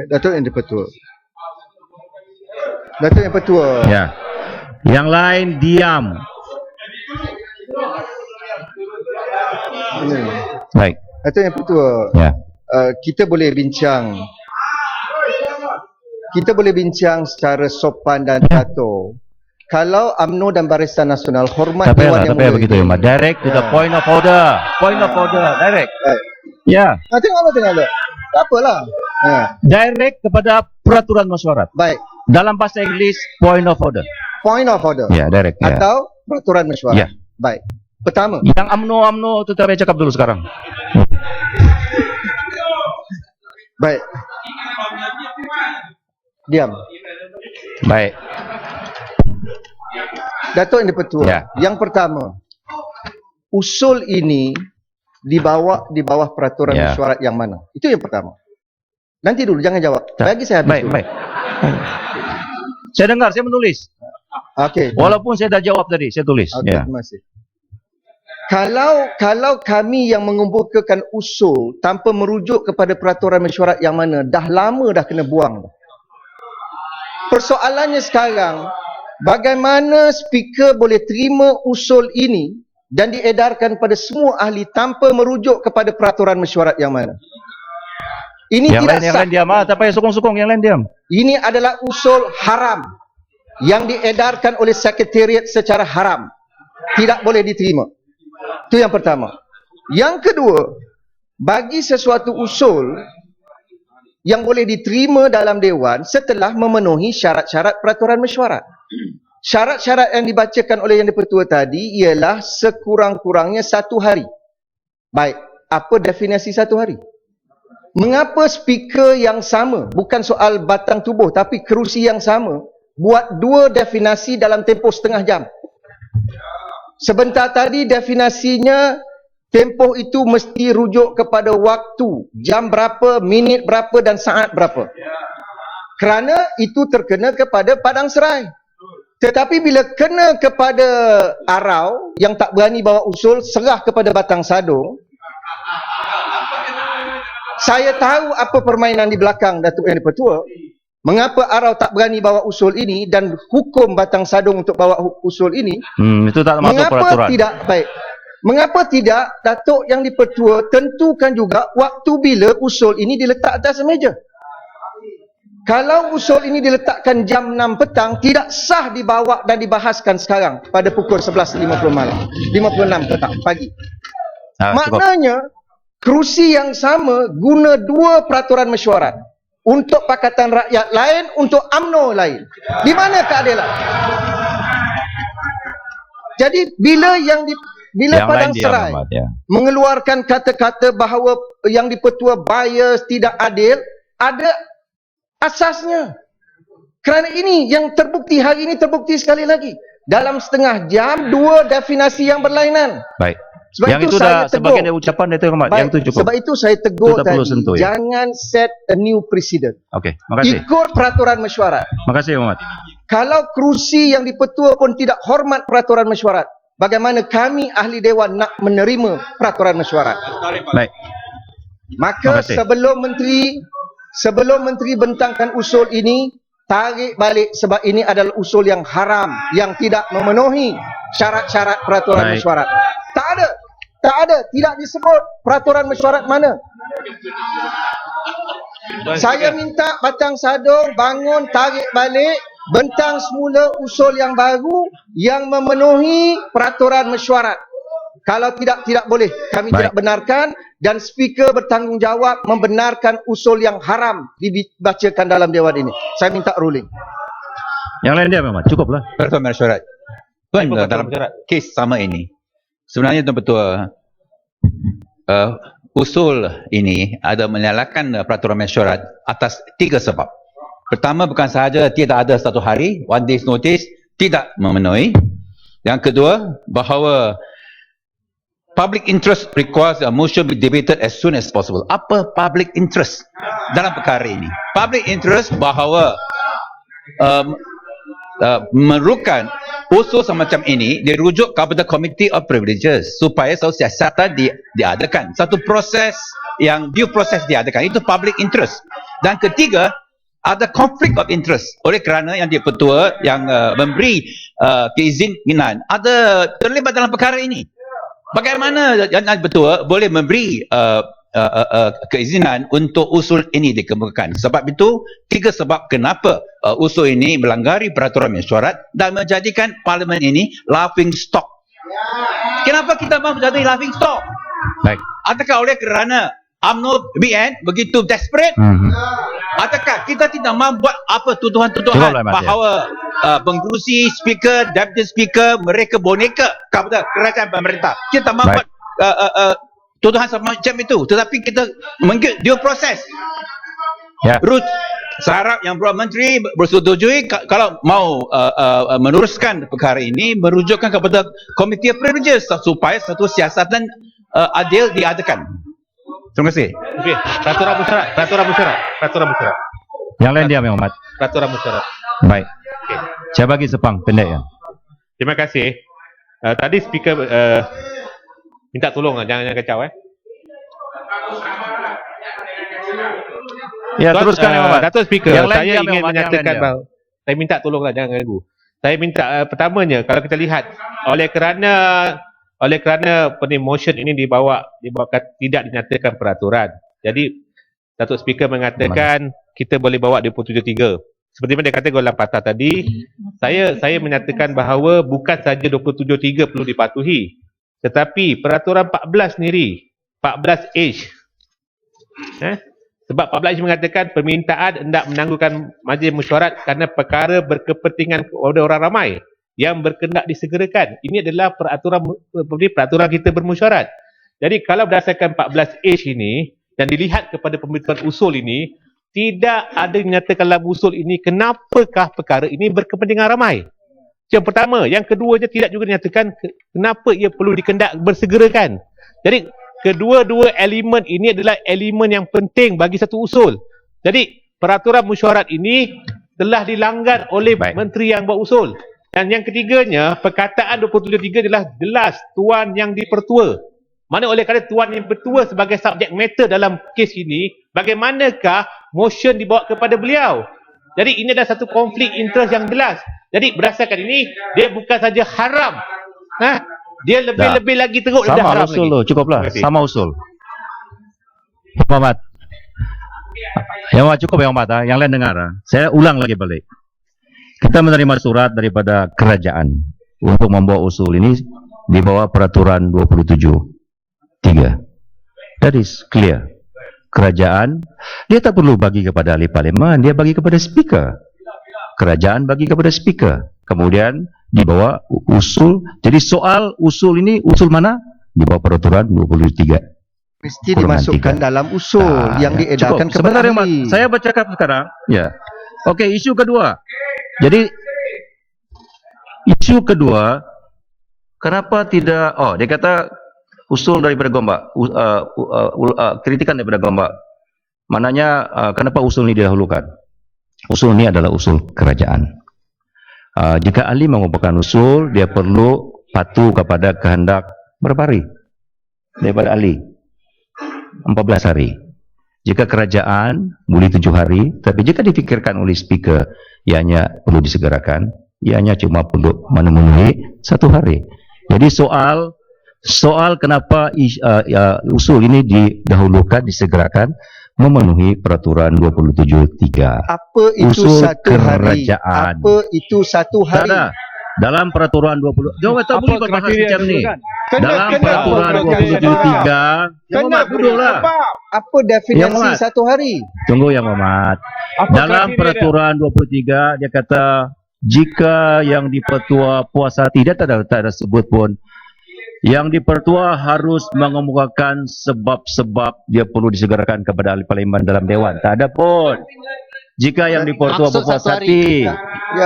Datuk yang dipertua. Datuk yang pertua. Ya. Yang lain diam. Baik. Datuk yang pertua. Ya. Kita boleh bincang. Kita boleh bincang secara sopan dan teratur. Kalau UMNO dan Barisan Nasional hormat Dewan Yang Mulia begitu, ya, direct to the point of order. Point of order, direct. Ya. Tengoklah. Tak apalah. Direct kepada peraturan mesyuarat. Baik. Dalam bahasa Inggeris, point of order. Point of order. Ya, direct. Ya. Atau peraturan mesyuarat. Ya. Baik. Pertama. Yang UMNO itu saya cakap dulu sekarang. Baik. Diam. Baik. Datuk yang dipertua. Ya. Yang pertama, usul ini dibawa di bawah peraturan mesyuarat yang mana? Itu yang pertama. Nanti dulu, jangan jawab. Bagi saya habis. Baik. Saya dengar, saya menulis. Okey. Walaupun saya dah jawab tadi, saya tulis. Okey, terima kasih. Kalau kami yang mengumpulkan usul tanpa merujuk kepada peraturan mesyuarat yang mana, dah lama dah kena buang. Persoalannya sekarang, bagaimana speaker boleh terima usul ini dan diedarkan pada semua ahli tanpa merujuk kepada peraturan mesyuarat yang mana? Ini yang tidak lain, sah. Yang lain diam. Tak payah sokong-sokong, yang lain diam. Ini adalah usul haram yang diedarkan oleh sekretariat secara haram. Tidak boleh diterima. Itu yang pertama. Yang kedua, bagi sesuatu usul yang boleh diterima dalam Dewan setelah memenuhi syarat-syarat peraturan mesyuarat. Syarat-syarat yang dibacakan oleh Yang di-Pertua tadi ialah sekurang-kurangnya 1 hari. Baik, apa definisi 1 hari? Mengapa speaker yang sama, bukan soal batang tubuh tapi kerusi yang sama, buat 2 definisi dalam tempoh setengah jam? Sebentar tadi definisinya tempoh itu mesti rujuk kepada waktu, jam berapa, minit berapa dan saat berapa. Kerana itu terkena kepada padang serai. Tetapi bila kena kepada arau yang tak berani bawa usul, serah kepada batang sadung. Saya tahu apa permainan di belakang Datuk Yang di-Pertua. Mengapa arau tak berani bawa usul ini dan hukum batang sadung untuk bawa usul ini? Itu tak masuk mengapa peraturan. Tidak baik. Mengapa tidak Datuk Yang di-Pertua tentukan juga waktu bila usul ini diletak atas meja? Kalau usul ini diletakkan jam 6 petang, tidak sah dibawa dan dibahaskan sekarang pada pukul 11.50 malam. 56 petang pagi. Maknanya kerusi yang sama guna 2 peraturan mesyuarat. Untuk Pakatan Rakyat lain, untuk UMNO lain. Di mana keadilan? Jadi bila yang Padang Serai mengeluarkan kata-kata bahawa Yang di-Pertua bias, tidak adil, ada asasnya. Kerana ini yang terbukti hari ini, terbukti sekali lagi. Dalam setengah jam, 2 definisi yang berlainan. Baik. Sebab yang itu dah sebagian dari ucapan Datuk Rahmat. Yang itu cukup. Sebab itu saya tegur tadi, sentuh, jangan set a new precedent. Okey, makasih. Ikut peraturan mesyuarat. Makasih Rahmat. Kalau kerusi Yang di-Pertua pun tidak hormat peraturan mesyuarat, bagaimana kami ahli Dewan nak menerima peraturan mesyuarat? Baik. Maka sebelum menteri bentangkan usul ini, tarik balik sebab ini adalah usul yang haram, yang tidak memenuhi syarat-syarat peraturan mesyuarat. Tak ada, tidak disebut peraturan mesyuarat mana. Saya minta batang sadung bangun, tarik balik, bentang semula usul yang baru yang memenuhi peraturan mesyuarat. Kalau tidak boleh. Kami tidak benarkan dan speaker bertanggungjawab membenarkan usul yang haram dibacakan dalam Dewan ini. Saya minta ruling. Yang lain dia memang cukuplah. Peraturan mesyuarat. Tuan, dalam kes sama ini, sebenarnya Tuan Pertua, usul ini ada menyalahkan peraturan mesyuarat atas 3 sebab. Pertama, bukan sahaja tidak ada 1 hari, 1 day's notice, tidak memenuhi. Yang kedua, bahawa public interest requires a motion be debated as soon as possible. Apa public interest dalam perkara ini? Public interest bahawa memerlukan usul semacam ini dirujuk kepada Committee of Privileges supaya siasatan diadakan. Satu proses yang due process diadakan. Itu public interest. Dan ketiga, ada conflict of interest. Oleh kerana yang dia ketua yang memberi keizinan ada terlibat dalam perkara ini. Bagaimana yang ketua boleh memberi keizinan untuk usul ini dikemukakan? Sebab itu, 3 sebab kenapa usul ini melanggar peraturan mesyuarat dan menjadikan parlimen ini laughing stock. Kenapa kita mahu menjadi laughing stock? Baik. Adakah oleh kerana UMNO BN begitu desperate? Adakah kita tidak mahu buat apa tuduhan-tuduhan bahawa pengerusi, speaker, deputy speaker, mereka boneka kepada kerajaan pemerintah? Kita mahu buat tuduhan semacam itu. Tetapi kita mengikut due process. Saya harap yang Perdana Menteri bersetujui kalau mau meneruskan perkara ini, merujukkan kepada Komiti Privileges supaya satu siasatan adil diadakan. Terima kasih. Okey, peraturan mesyuarat. Yang lain diam, Yang Hormat. Peraturan mesyuarat. Baik. Okey. Saya bagi Sepang pendek ya. Terima kasih. Tadi speaker minta tolong jangan kacau Ya, teruskan Yang Hormat. Datuk Speaker, Yang lain saya diam, ingin Yang Hormat. menyatakan bahawa saya minta tolonglah jangan ganggu. Saya minta pertamanya kalau kita lihat oleh kerana motion ini dibawakan tidak dinyatakan peraturan. Jadi Datuk Speaker mengatakan kita boleh bawa 273. Seperti mana dia kata dalam patah tadi, saya menyatakan bahawa bukan saja 273 perlu dipatuhi, tetapi peraturan 14 sendiri, 14H. Sebab 14H mengatakan permintaan hendak menangguhkan majlis mesyuarat kerana perkara berkepentingan kepada orang ramai yang berkendak disegerakan. Ini adalah peraturan kita bermesyuarat. Jadi kalau berdasarkan 14H ini dan dilihat kepada pembentukan usul ini, tidak ada dinyatakan dalam usul ini kenapakah perkara ini berkepentingan ramai. Yang pertama. Yang keduanya tidak juga dinyatakan kenapa ia perlu dikendak bersegerakan. Jadi kedua-dua elemen ini adalah elemen yang penting bagi satu usul. Jadi peraturan mesyuarat ini telah dilanggar oleh menteri yang buat usul. Dan yang ketiganya, perkataan 273 adalah jelas tuan yang dipertua. Mana oleh kerana tuan yang bertua sebagai subjek matter dalam kes ini, bagaimanakah motion dibawa kepada beliau? Jadi ini adalah satu konflik interest yang jelas. Jadi berdasarkan ini, dia bukan saja haram. Dia lebih-lebih lagi teruk dah haram lagi. Sama usul tu, cukuplah. Sama usul. Yang Hormat. Yang Hormat cukup Yang Hormat. Yang lain dengar. Saya ulang lagi balik. Kita menerima surat daripada kerajaan untuk membawa usul ini di bawah peraturan 27.3. That is clear. Kerajaan, dia tak perlu bagi kepada ahli parlimen, dia bagi kepada speaker. Kerajaan bagi kepada speaker. Kemudian dibawa usul. Jadi soal usul ini, usul mana? Di bawah peraturan 23. Mesti dimasukkan dalam usul yang diedarkan kepada ahli. Saya bacakan sekarang. Ya. Okey, isu kedua. Jadi isu kedua, kenapa tidak? Dia kata usul daripada Gombak, kritikan daripada Gombak. Maknanya kenapa usul ini didahulukan? Usul ini adalah usul kerajaan. Jika ahli mengumpulkan usul, dia perlu patuh kepada kehendak berapa hari daripada ahli? 14 hari. Jika kerajaan boleh 7 hari, tapi jika difikirkan oleh speaker, ianya perlu disegerakan, ianya cuma perlu memenuhi 1 hari. Jadi soal kenapa usul ini didahulukan, disegerakan, memenuhi peraturan 27.3. Apa itu usul 1 kerajaan. hari? Apa itu 1 hari? Tak ada. Dalam peraturan 20, jangan tak boleh berbahas macam ni. Dalam peraturan 27.3, Yang Hormat duduklah. Apa definisi 1 hari? Tunggu Yang Hormat. Dalam peraturan 23 dia kata jika yang dipertua puas hati, dia tak ada sebut pun. Yang dipertua harus mengemukakan sebab-sebab dia perlu disegerakan kepada ahli parlimen dalam dewan. Tak ada pun. Jika yang dipertua berpuas hati,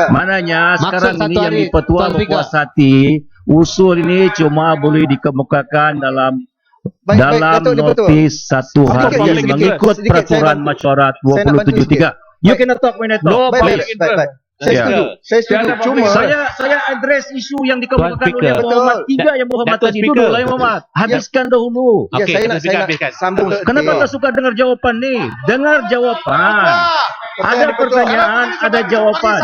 maknanya sekarang ini yang dipertua berpuas hati, usul ini cuma boleh dikemukakan dalam notis 1 hari mengikut peraturan mesyuarat 27.3. You cannot talk when I talk. Baik. Saya Ya. setuju. Saya setuju. Cuma Saya address isu yang dikemukakan Tuan oleh Speaker. Muhammad. Tiga yang Muhammad Dato' tadi. Speaker. Duduklah yang Muhammad. Habiskan dahulu. ya, Okey, saya Dato' nak Speaker, habiskan. sambung sikit. Kenapa tak suka dengar jawapan ni? Dengar jawapan. Ada pertanyaan, ada jawapan.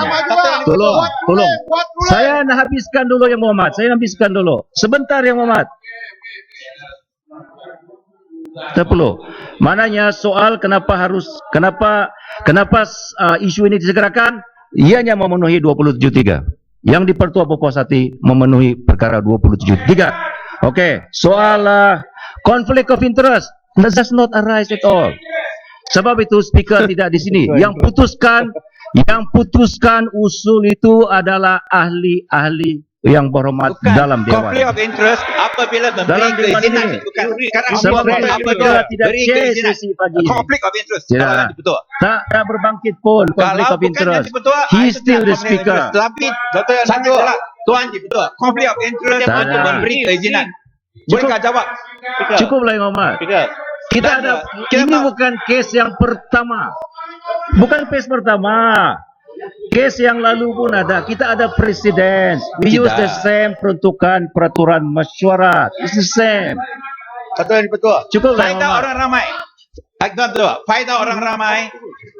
Tolong. Saya nak habiskan dulu yang Muhammad. Saya habiskan dulu. Sebentar yang Muhammad. Tak perlu. Maknanya soal kenapa isu ini disegerakan, ianya memenuhi 273. Yang di Pertua Pupuasati memenuhi perkara 273. Okey, soal conflict of interest does not arise at all. Sebab itu speaker tidak di sini. Yang putuskan usul itu adalah ahli-ahli yang berhormat dalam Conflict dewan. of interest apabila memberi Dalam dewan keizinan. ini. Bukan sekarang Seperti apabila kita tidak beri case keizinan. sesi pagi ini. Conflict of interest. Tidak. Kalau betul. Tak berbangkit pun conflict Kalau of bukan interest. yang betul, He itu still tidak the conflict of speaker. interest. Tapi satu Tuan je betul. Conflict of interest Tak untuk ada. memberi keizinan. Bolehkah jawab? Cukuplah yang Muhammad. Speaker. Kita Dan, ada kita ini ma- bukan kes yang pertama. Bukan kes pertama. Kes yang lalu pun ada. Kita ada presiden. We use the same peruntukan peraturan mesyuarat. It's the same. Betul. Cukuplah yang Faedah Muhammad. orang ramai. Betul. Faedah orang ramai.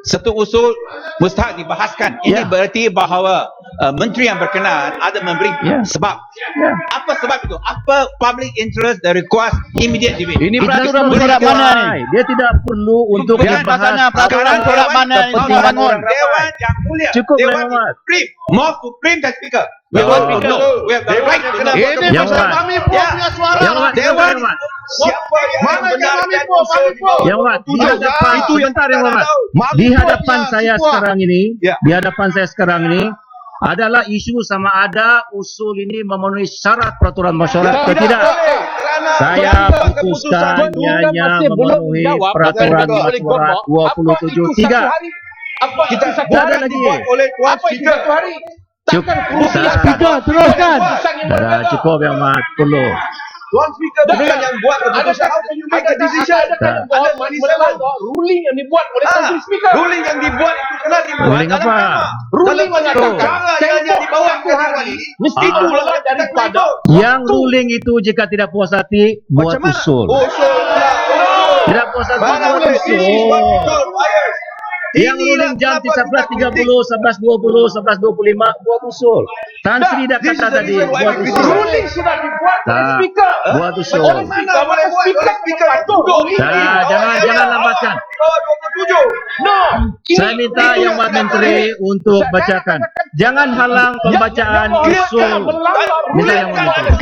Satu usul mustahak dibahaskan. Ini Ya. berarti bahawa menteri yang berkenaan ada memberi Ya. sebab. Ya. Apa sebab itu? Apa public interest that requires immediate debate? Ini It peraturan does not surat mana ni? apply. Dia tidak perlu untuk Bukan membahas peraturan surat mana yang kepentingan dibangun? orang ramai. Dewan yang mulia. Cukup, Dewan Muhammad. supreme. More supreme than speaker. We Oh. want to know. We have the right to know. Ini Yang pasal Muhammad. kami pun punya suara. Yang Muhammad. Dewan Yang Muhammad. siapa yang Mana yang membenarkan kami pun, usul kami pun. itu? Yang Muhammad, di hadapan Itu yang sebentar kita yang Muhammad. tak tahu. Di hadapan saya sekarang ini, Ya. di hadapan saya sekarang ini adalah isu sama ada usul ini memenuhi syarat peraturan masyarakat atau tidak. Saya putuskan ianya memenuhi peraturan masyarakat 273. Kita Tak ada lagi. oleh Tuan Speaker. Cukup. Speaker, teruskan. Dah cukup yang Muhammad. Perlu. Tuan Speaker bukan yang buat keputusan. How can you make a decision? Tak. Ada manislah. Ruling yang dibuat oleh Menteri Speaker. Ruling yang dibuat itu kena dibuat. Ruling dalam apa? tema. Ruling Dalam menyatakan perkara yang dibawa ke dewan ini. Mesti itulah daripada Yang ruling itu jika tidak puas hati, buat Macam mana? usul. Usul pula. Tidak puas hati, Mana buat boleh usul. buat usul, lawyers. Yang Inilah ruling jam kenapa kita 11.30, 11.20, 11.25 buat usul. Tan Sri dah This is kata the tadi reason why buat we usul. ruling sudah dibuat oleh Tak. Speaker. Buat usul. Oleh Speaker, boleh buat oleh Speaker yang duduk ni. Tak, jangan lambatkan. Bawah 27. No. Saya minta yang buat menteri untuk bacakan. Jangan halang pembacaan usul. Minta yang buat menteri.